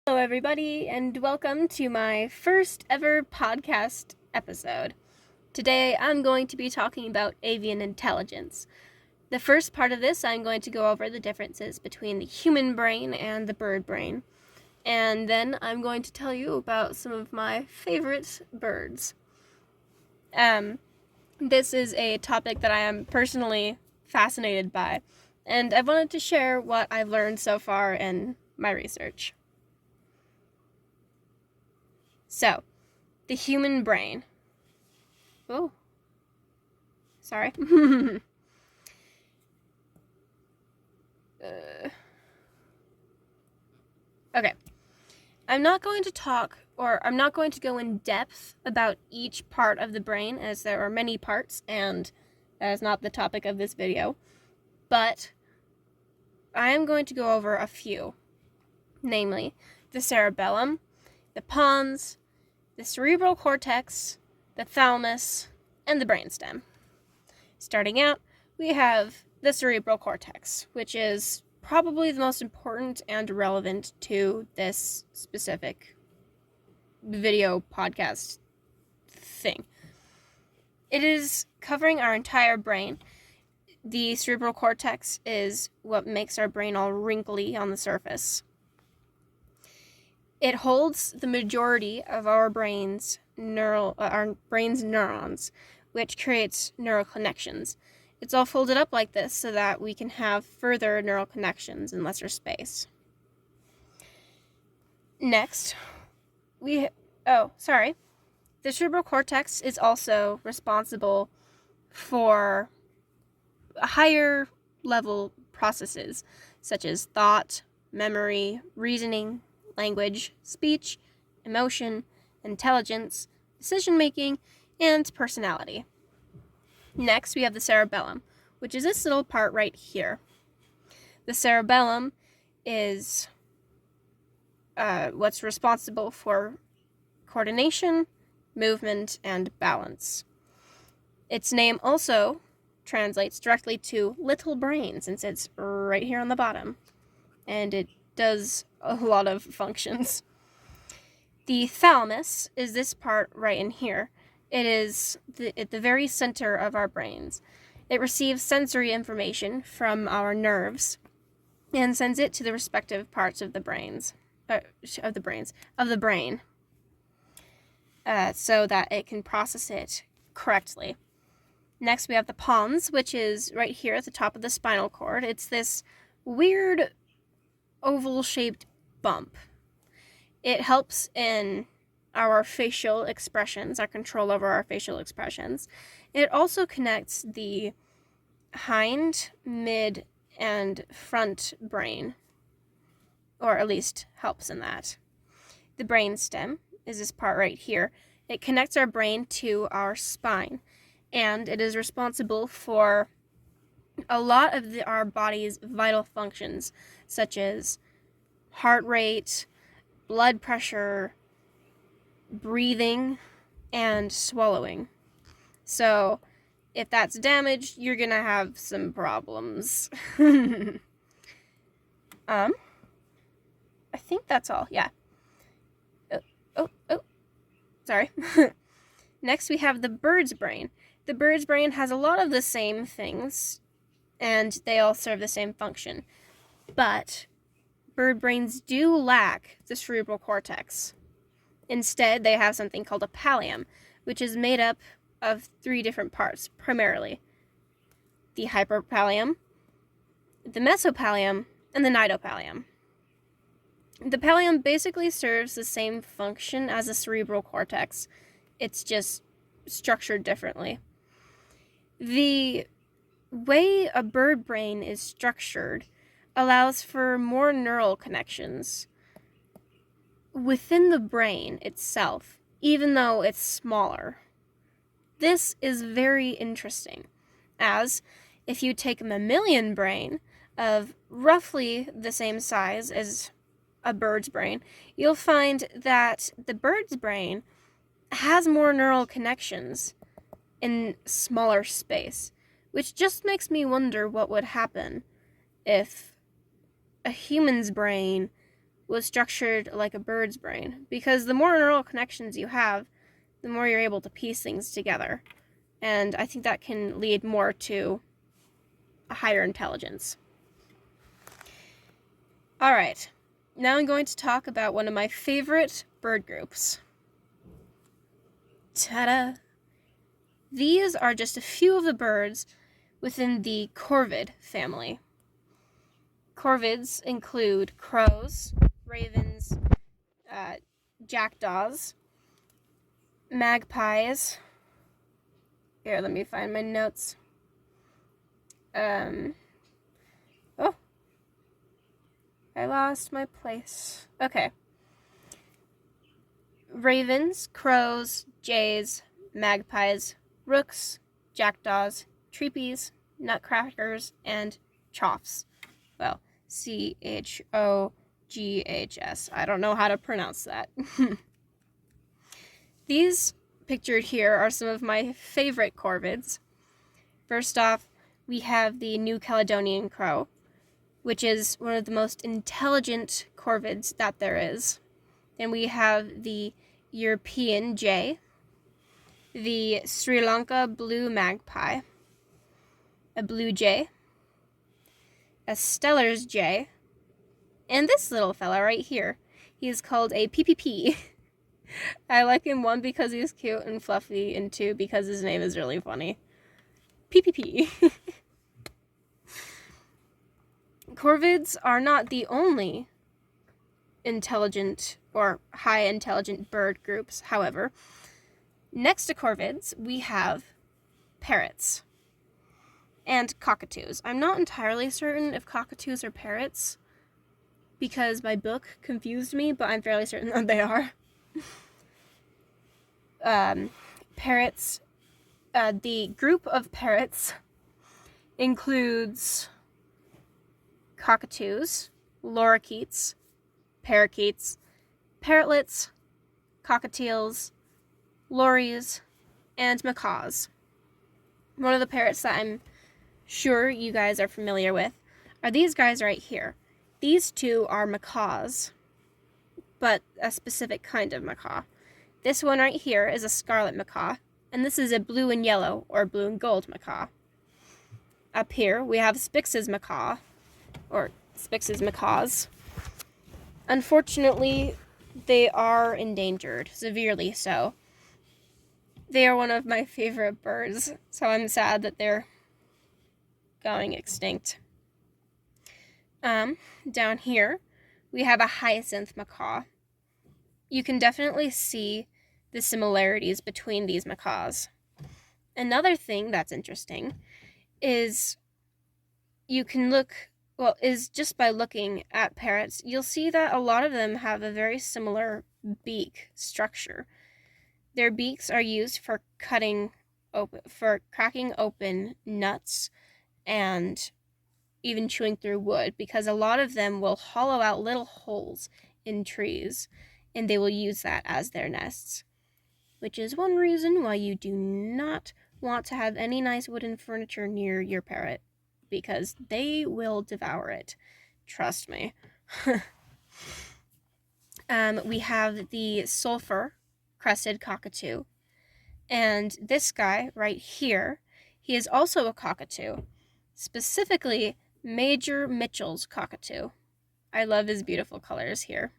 Hello, everybody, and welcome to my first ever podcast episode. Today, I'm going to be talking about avian intelligence. The first part of this, I'm going to go over the differences between the human brain and the bird brain. And then I'm going to tell you about some of my favorite birds. This is a topic that I am personally fascinated by, and I wanted to share what I've learned so far in my research. So, the human brain. Oh, sorry. Okay. I'm not going to go in depth about each part of the brain, as there are many parts, and that is not the topic of this video. But I am going to go over a few, namely the cerebellum, the pons, the cerebral cortex, the thalamus, and the brainstem. Starting out, we have the cerebral cortex, which is probably the most important and relevant to this specific video podcast thing. It is covering our entire brain. The cerebral cortex is what makes our brain all wrinkly on the surface. It holds the majority of our brain's neurons, which creates neural connections. It's all folded up like this so that we can have further neural connections in lesser space. Next, the cerebral cortex is also responsible for higher level processes such as thought, memory, reasoning, language, speech, emotion, intelligence, decision-making, and personality. Next, we have the cerebellum, which is this little part right here. The cerebellum is what's responsible for coordination, movement, and balance. Its name also translates directly to little brain, since it's right here on the bottom, and it does a lot of functions. The thalamus is this part right in here. It is at the very center of our brains. It receives sensory information from our nerves and sends it to the respective parts of the brain, so that it can process it correctly. Next, we have the pons, which is right here at the top of the spinal cord. It's this weird oval-shaped bump. It helps in our facial expressions, our control over our facial expressions. It also connects the hind, mid, and front brain, or at least helps in that. The brainstem is this part right here. It connects our brain to our spine, and it is responsible for a lot of our body's vital functions, such as heart rate, blood pressure, breathing, and swallowing. So, if that's damaged, you're gonna have some problems. I think that's all, yeah. Sorry. Next, we have the bird's brain. The bird's brain has a lot of the same things, and they all serve the same function. But bird brains do lack the cerebral cortex. Instead, they have something called a pallium, which is made up of 3 different parts, primarily. The hyperpallium, the mesopallium, and the nidopallium. The pallium basically serves the same function as the cerebral cortex. It's just structured differently. The way a bird brain is structured allows for more neural connections within the brain itself, even though it's smaller. This is very interesting, as if you take a mammalian brain of roughly the same size as a bird's brain, you'll find that the bird's brain has more neural connections in smaller space, which just makes me wonder what would happen if a human's brain was structured like a bird's brain, because the more neural connections you have, the more you're able to piece things together. And I think that can lead more to a higher intelligence. All right, now I'm going to talk about one of my favorite bird groups. Ta-da! These are just a few of the birds within the corvid family. Corvids include crows, ravens, jackdaws, magpies. Here, let me find my notes. Oh, I lost my place. Okay. Ravens, crows, jays, magpies, rooks, jackdaws, treepies, nutcrackers, and choughs. Well, CHOGHS. I don't know how to pronounce that. These pictured here are some of my favorite corvids. First off, we have the New Caledonian crow, which is one of the most intelligent corvids that there is. Then we have the European jay, the Sri Lanka blue magpie, a blue jay, a Steller's jay, and this little fella right here. He's called a PPP. I like him, one, because he's cute and fluffy, and two, because his name is really funny. PPP. Corvids are not the only intelligent or high intelligent bird groups, however. Next to corvids, we have parrots and cockatoos. I'm not entirely certain if cockatoos are parrots because my book confused me, but I'm fairly certain that they are. Parrots, the group of parrots includes cockatoos, lorikeets, parakeets, parrotlets, cockatiels, lories, and macaws. One of the parrots that I'm sure you guys are familiar with are these guys right here. These two are macaws, but a specific kind of macaw. This one right here is a scarlet macaw, and this is a blue and yellow or blue and gold macaw. Up here we have Spix's macaw, or Spix's macaws. Unfortunately, they are endangered, severely so. They are one of my favorite birds, so I'm sad that they're going extinct. Down here, we have a hyacinth macaw. You can definitely see the similarities between these macaws. Another thing that's interesting is is just by looking at parrots, you'll see that a lot of them have a very similar beak structure. Their beaks are used for cracking open nuts and even chewing through wood, because a lot of them will hollow out little holes in trees, and they will use that as their nests, which is one reason why you do not want to have any nice wooden furniture near your parrot, because they will devour it. Trust me. We have the sulfur crested cockatoo, and this guy right here, he is also a cockatoo, specifically Major Mitchell's cockatoo. I love his beautiful colors here.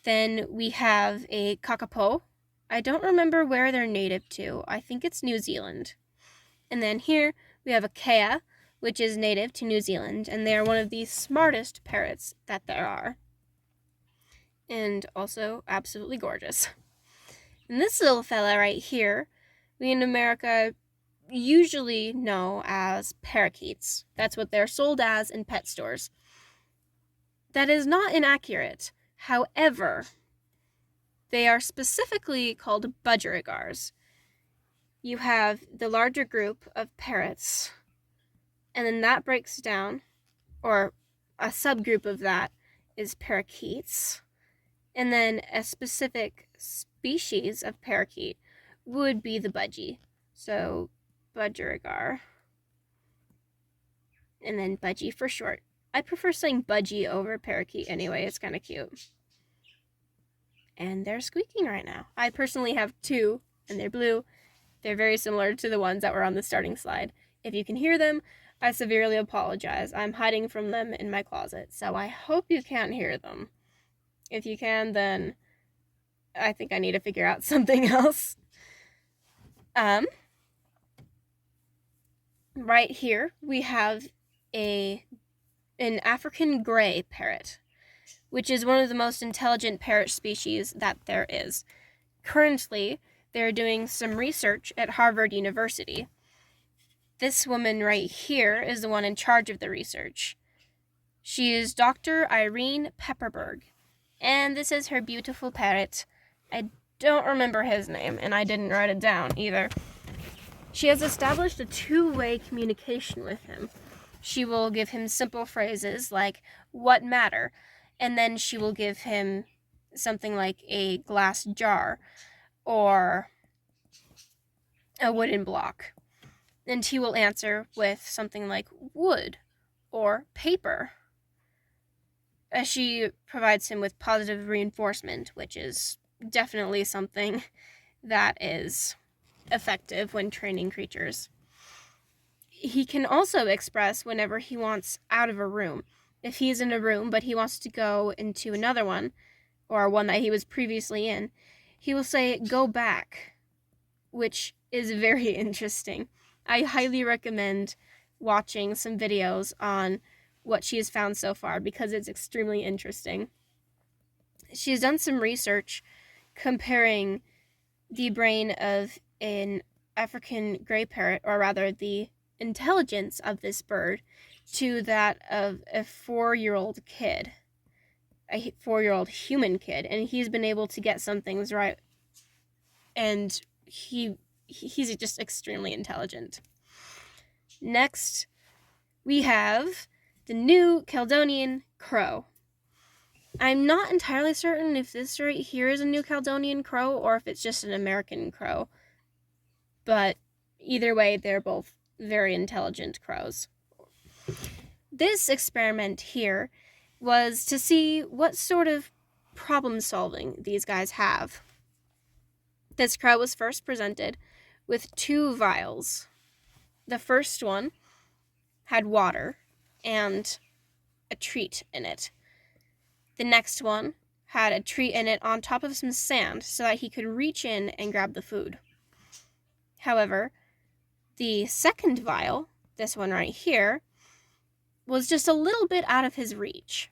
Then we have a kakapo. I don't remember where they're native to. I think it's New Zealand. And then here we have a kea, which is native to New Zealand, and they are one of the smartest parrots that there are. And also absolutely gorgeous. And this little fella right here, we in America usually know as parakeets. That's what they're sold as in pet stores. That is not inaccurate. However, they are specifically called budgerigars. You have the larger group of parrots, and then that breaks down, or a subgroup of that is parakeets, and then a specific species of parakeet would be the budgie. So budgerigar, and then budgie for short. I prefer saying budgie over parakeet anyway. It's kind of cute. And they're squeaking right now. I personally have two, and they're blue. They're very similar to the ones that were on the starting slide. If you can hear them, I severely apologize. I'm hiding from them in my closet, so I hope you can't hear them. If you can, then I think I need to figure out something else. Right here we have an African gray parrot, which is one of the most intelligent parrot species that there is. Currently, they're doing some research at Harvard University. This woman right here is the one in charge of the research. She is Dr. Irene Pepperberg, and this is her beautiful parrot. I don't remember his name, and I didn't write it down either. She has established a two-way communication with him. She will give him simple phrases like, "What matter?" And then she will give him something like a glass jar or a wooden block. And he will answer with something like wood or paper. As she provides him with positive reinforcement, which is definitely something that is effective when training creatures. He can also express whenever he wants out of a room. If he's in a room but he wants to go into another one, or one that he was previously in, he will say, "Go back," which is very interesting. I highly recommend watching some videos on what she has found so far because it's extremely interesting. She has done some research comparing the brain of an African gray parrot, or rather the intelligence of this bird, to that of a 4-year-old kid, a 4-year-old human kid, and he's been able to get some things right, and he's just extremely intelligent. Next, we have the New Caledonian crow. I'm not entirely certain if this right here is a New Caledonian crow or if it's just an American crow, but either way, they're both very intelligent crows. This experiment here was to see what sort of problem solving these guys have. This crow was first presented with 2 vials. The first one had water and a treat in it. The next one had a treat in it on top of some sand so that he could reach in and grab the food. However, the second vial, this one right here, was just a little bit out of his reach.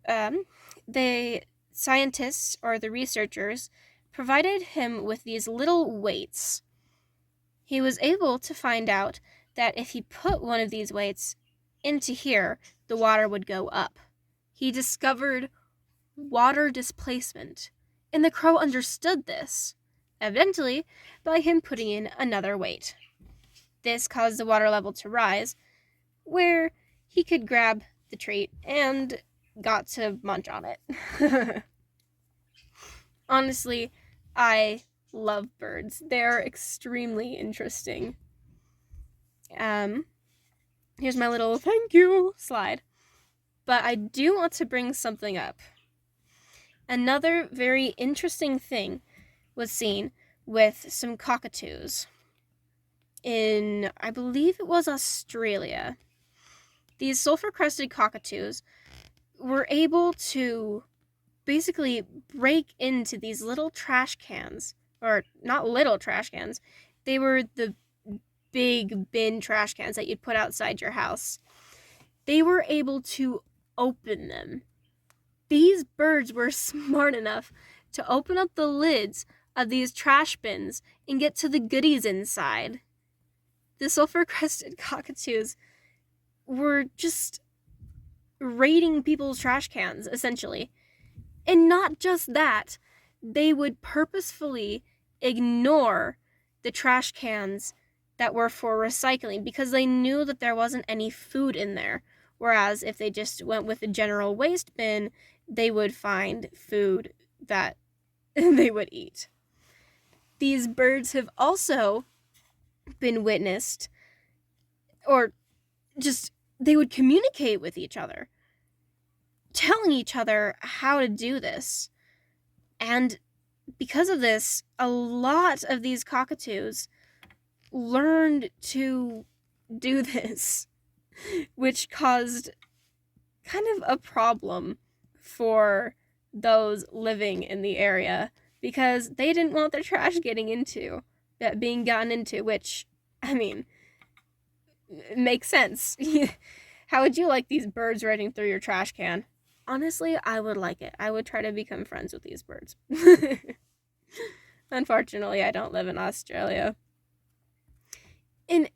The scientists, or the researchers, provided him with these little weights. He was able to find out that if he put one of these weights into here, the water would go up. He discovered water displacement, and the crow understood this, evidently by him putting in another weight. This caused the water level to rise, where he could grab the treat and got to munch on it. Honestly, I love birds. They're extremely interesting. Here's my little thank you slide. But I do want to bring something up. Another very interesting thing was seen with some cockatoos in, I believe it was Australia. These sulfur-crested cockatoos were able to basically break into these little trash cans, or not little trash cans, they were the big bin trash cans that you'd put outside your house. They were able to open them. These birds were smart enough to open up the lids of these trash bins and get to the goodies inside. The sulfur-crested cockatoos were just raiding people's trash cans, essentially. And not just that, they would purposefully ignore the trash cans that were for recycling because they knew that there wasn't any food in there. Whereas if they just went with a general waste bin, they would find food that they would eat. These birds have also been witnessed, or just they would communicate with each other, telling each other how to do this. And because of this, a lot of these cockatoos learned to do this, which caused kind of a problem for those living in the area, because they didn't want their trash being gotten into, which, I mean, makes sense. How would you like these birds running through your trash can? Honestly, I would like it. I would try to become friends with these birds. Unfortunately, I don't live in Australia. And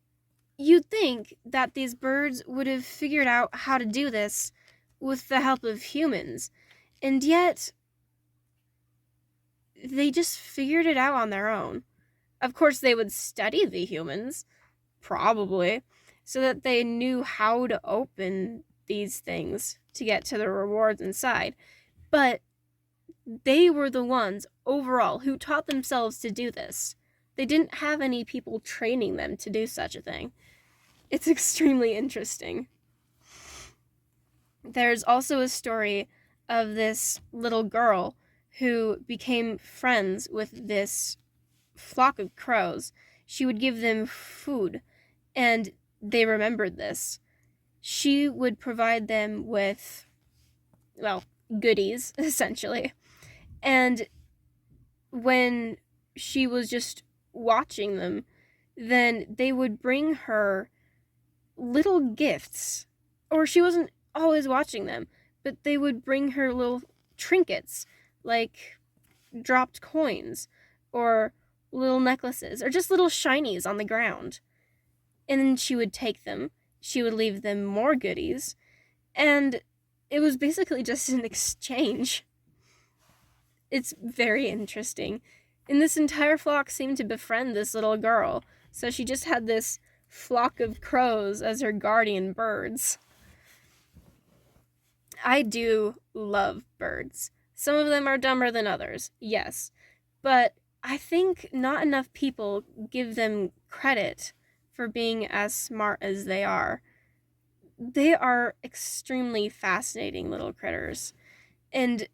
you'd think that these birds would have figured out how to do this with the help of humans, and yet they just figured it out on their own. Of course, they would study the humans, probably, so that they knew how to open these things to get to the rewards inside. But they were the ones, overall, who taught themselves to do this. They didn't have any people training them to do such a thing. It's extremely interesting. There's also a story of this little girl who became friends with this flock of crows. She would give them food, and they remembered this. She would provide them with, well, goodies, essentially. And when she was just watching them, then they would bring her little gifts. Or she wasn't always watching them, but they would bring her little trinkets, like dropped coins, or little necklaces, or just little shinies on the ground. And then she would take them, she would leave them more goodies, and it was basically just an exchange. It's very interesting. And this entire flock seemed to befriend this little girl, so she just had this flock of crows as her guardian birds. I do love birds. Some of them are dumber than others, yes, but I think not enough people give them credit for being as smart as they are. They are extremely fascinating little critters, and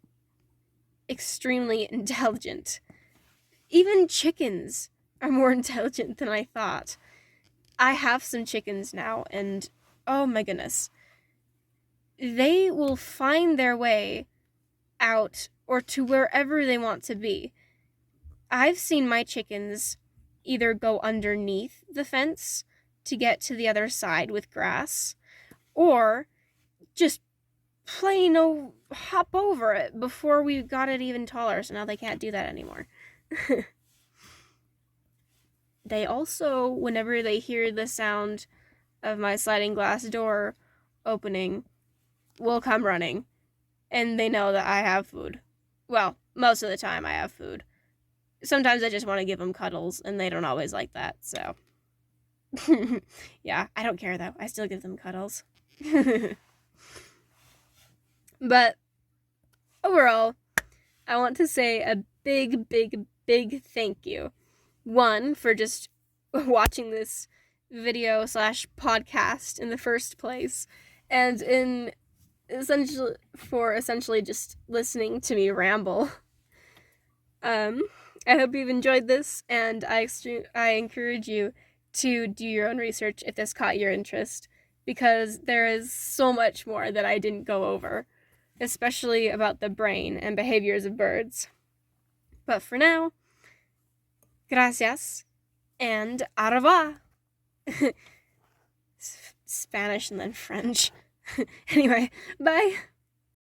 extremely intelligent. Even chickens are more intelligent than I thought. I have some chickens now, and oh my goodness. They will find their way out or to wherever they want to be. I've seen my chickens either go underneath the fence to get to the other side with grass, or just plain hop over it before we got it even taller, so now they can't do that anymore. They also, whenever they hear the sound of my sliding glass door opening, will come running, and they know that I have food. Well, most of the time I have food. Sometimes I just want to give them cuddles, and they don't always like that, so. Yeah, I don't care though. I still give them cuddles. But overall, I want to say a big, big, big thank you. One, for just watching this video / podcast in the first place, and essentially just listening to me ramble. I hope you've enjoyed this, and I encourage you to do your own research if this caught your interest, because there is so much more that I didn't go over, especially about the brain and behaviors of birds. But for now, gracias, and au revoir. Spanish and then French. Anyway, bye.